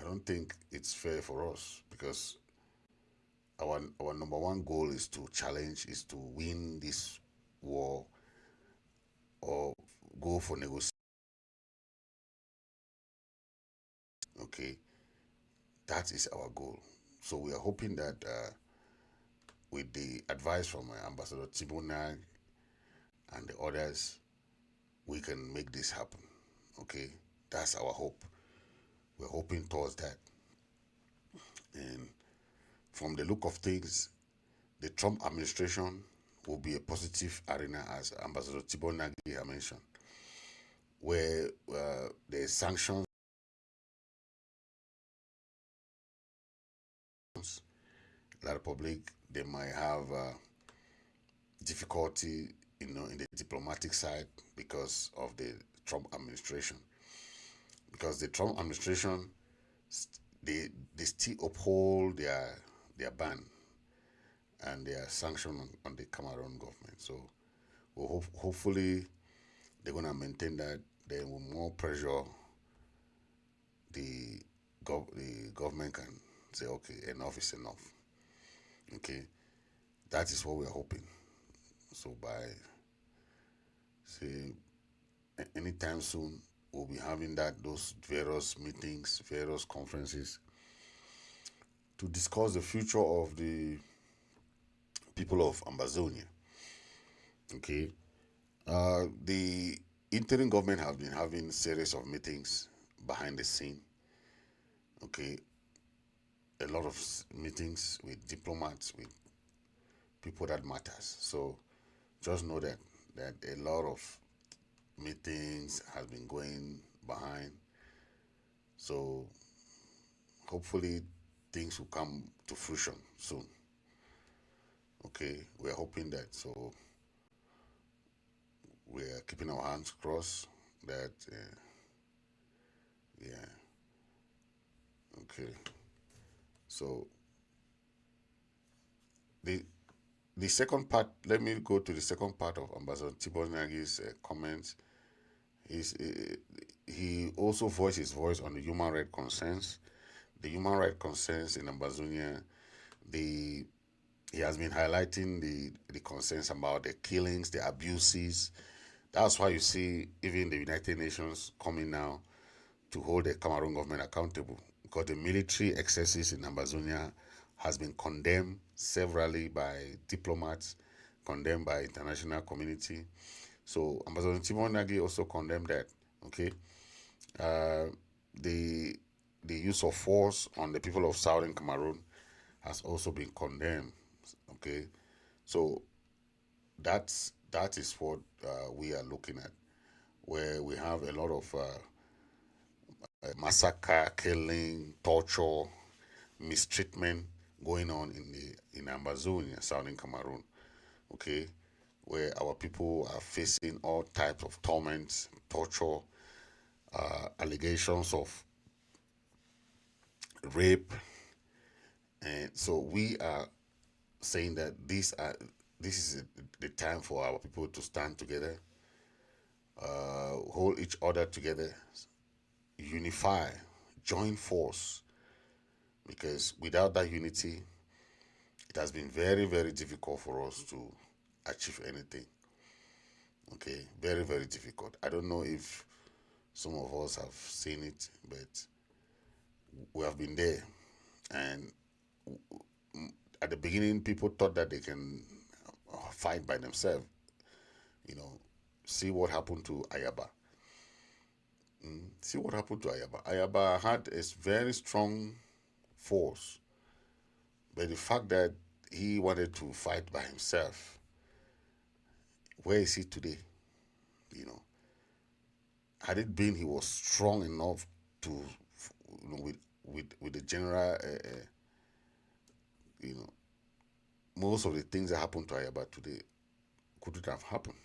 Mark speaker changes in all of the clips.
Speaker 1: don't think it's fair for us because our number one goal is to challenge, is to win this war or go for negotiation. Okay, that is our goal. So we are hoping that with the advice from Ambassador Tibor Nagy and the others, we can make this happen. Okay, that's our hope. We're hoping towards that. And from the look of things, the Trump administration will be a positive arena, as Ambassador Tibor Nagy has mentioned, where the sanctions, La Republic, they might have difficulty, in the diplomatic side because of the Trump administration. Because the Trump administration, they still uphold their ban and their sanction on the Cameroon government. So hopefully they're going to maintain that. They will more pressure the government can say, okay, enough is enough. Okay, that is what we're hoping. So by, say, anytime soon, we'll be having those various meetings, various conferences to discuss the future of the people of Ambazonia. Okay, the interim government has been having a series of meetings behind the scene. Okay, a lot of meetings with diplomats, with people that matters. So just know that a lot of meetings has been going behind. So hopefully things will come to fruition soon. Okay, we're hoping that. So we're keeping our hands crossed that, yeah. Okay. So the second part, let me go to the second part of Ambassador Tibor Nagy's comments. He also voiced his voice on the human rights concerns. The human rights concerns in Ambazonia, he has been highlighting the concerns about the killings, the abuses. That's why you see even the United Nations coming now to hold the Cameroon government accountable, because the military excesses in Ambazonia has been condemned severally by diplomats, condemned by international community. So Ambassador Tibor Nagy also condemned that. Okay, the use of force on the people of Southern Cameroon has also been condemned. Okay, so that is what we are looking at, where we have a lot of massacre, killing, torture, mistreatment going on in Ambazonia, Southern Cameroon. Okay, where our people are facing all types of torments, torture, allegations of rape, and so we are saying that this is the time for our people to stand together, hold each other together, unify, join force, because without that unity, it has been very, very difficult for us to achieve anything. Okay, very, very difficult. I don't know if some of us have seen it, but we have been there. And at the beginning, people thought that they can fight by themselves. See what happened to Ayaba. See what happened to Ayaba. Ayaba had a very strong force, but the fact that he wanted to fight by himself, where is he today? Had it been he was strong enough to, with the general, most of the things that happened to Ayaba today couldn't have happened.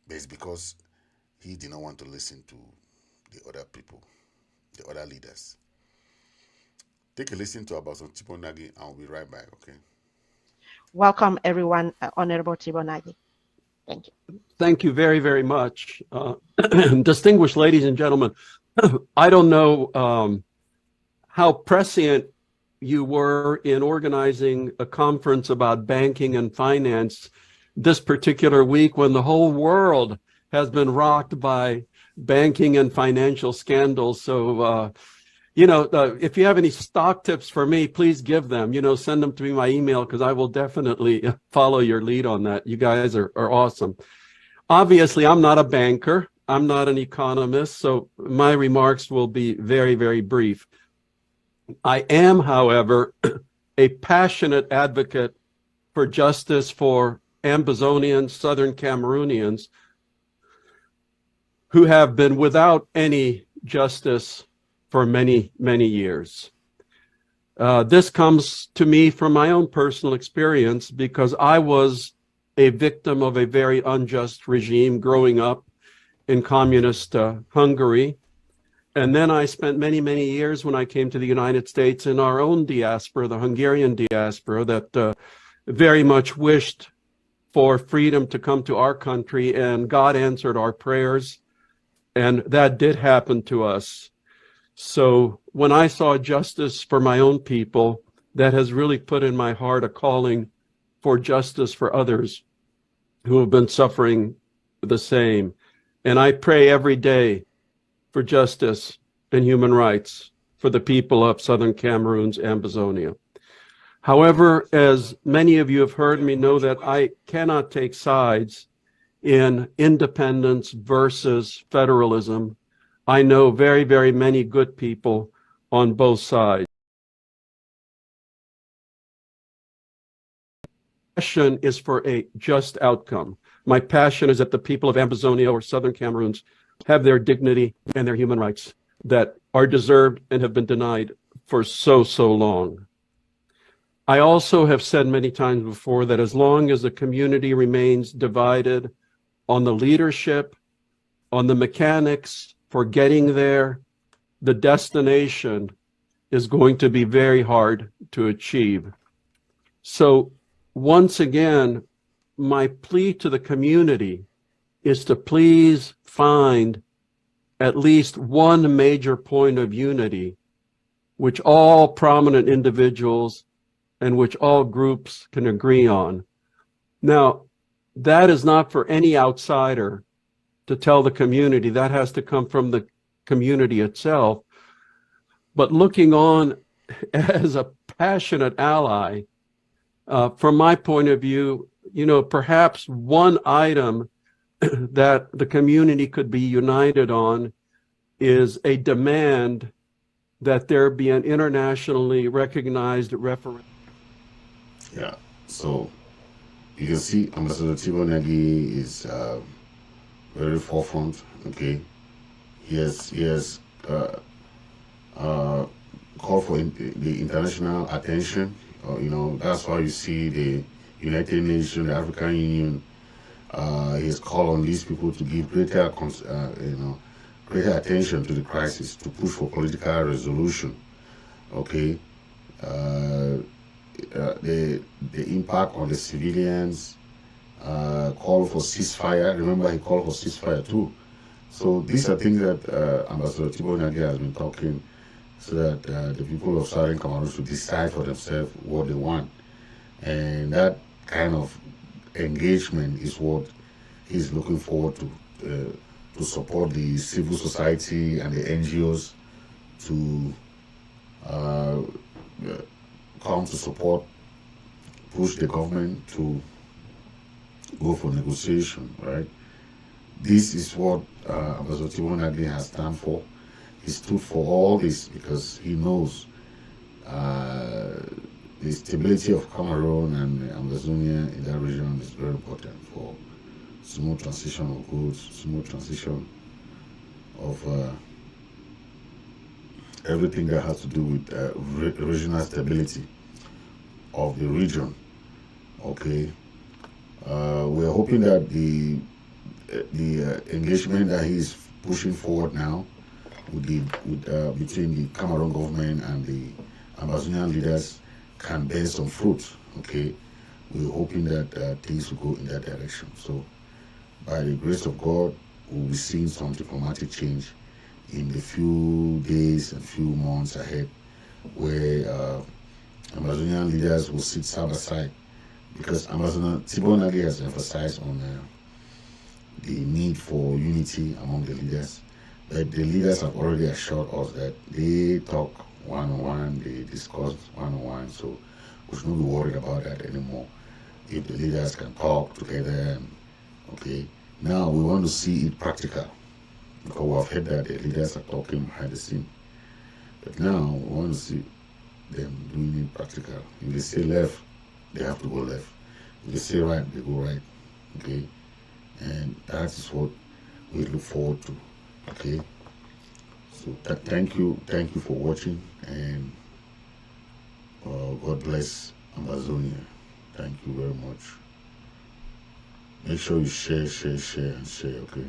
Speaker 1: But it's because he did not want to listen to the other people, the other leaders. Take a listen to Ambassador Tibor Nagy, and we'll be right back, okay?
Speaker 2: Welcome, everyone, Honorable Tibor Nagy. Thank you.
Speaker 3: Thank you very, very much. Distinguished ladies and gentlemen, I don't know how prescient you were in organizing a conference about banking and finance this particular week when the whole world has been rocked by banking and financial scandals. So, if you have any stock tips for me, please give them. Send them to me my email because I will definitely follow your lead on that. You guys are awesome. Obviously, I'm not a banker. I'm not an economist, so my remarks will be very, very brief. I am, however, a passionate advocate for justice for Ambazonians, Southern Cameroonians, who have been without any justice for many, many years. This comes to me from my own personal experience because I was a victim of a very unjust regime growing up in communist Hungary. And then I spent many, many years when I came to the United States in our own diaspora, the Hungarian diaspora, that very much wished for freedom to come to our country, and God answered our prayers, and that did happen to us. So when I saw justice for my own people, that has really put in my heart a calling for justice for others who have been suffering the same. And I pray every day for justice and human rights for the people of Southern Cameroon's Ambazonia. However, as many of you have heard me know, that I cannot take sides in independence versus federalism. I know very, very many good people on both sides. My passion is for a just outcome. My passion is that the people of Ambazonia or Southern Cameroons have their dignity and their human rights that are deserved and have been denied for so long. I also have said many times before that as long as the community remains divided on the leadership, on the mechanics for getting there, the destination is going to be very hard to achieve. So once again, my plea to the community is to please find at least one major point of unity, which all prominent individuals and which all groups can agree on. Now, that is not for any outsider to tell the community. That has to come from the community itself. But looking on as a passionate ally, from my point of view, perhaps one item that the community could be united on is a demand that there be an internationally recognized referendum.
Speaker 1: Yeah, so you can see Ambassador Tibor Nagy is very forefront. Okay, he has called for the international attention. That's why you see the United Nations, the African Union. He has called on these people to give greater attention to the crisis, to push for political resolution. Okay. The impact on the civilians, call for ceasefire. Remember, he called for ceasefire too. So these are things that Ambassador Tibor Nagy has been talking, so that the people of Southern Cameroon should decide for themselves what they want. And that kind of engagement is what he's looking forward to support the civil society and the NGOs to come to support, push the government to go for negotiation, right? This is what Ambassador Tibor Nagy has stand for. He stood for all this because he knows the stability of Cameroon and Ambazonia in that region is very important for smooth transition of goods, smooth transition of everything that has to do with regional stability of the region. Okay, we're hoping that the engagement that he's pushing forward now between the Cameroon government and the Ambazonian leaders can bear some fruit. Okay, we're hoping that things will go in that direction. So, by the grace of God, we'll be seeing some diplomatic change in the few days and few months ahead, where Ambazonian leaders will sit side by side, because Tibor Nagy has emphasized on the need for unity among the leaders. But the leaders have already assured us that they talk one-on-one, they discuss one-on-one, so we should not be worried about that anymore. If the leaders can talk together, okay. Now we want to see it practical, because we have heard that the leaders are talking behind the scene. But now we want to see them doing it practical. If they say left, they have to go left. If they say right, they go right. Okay? And that is what we look forward to. Okay? So thank you for watching, and God bless Ambazonia. Thank you very much. Make sure you share, and share, okay?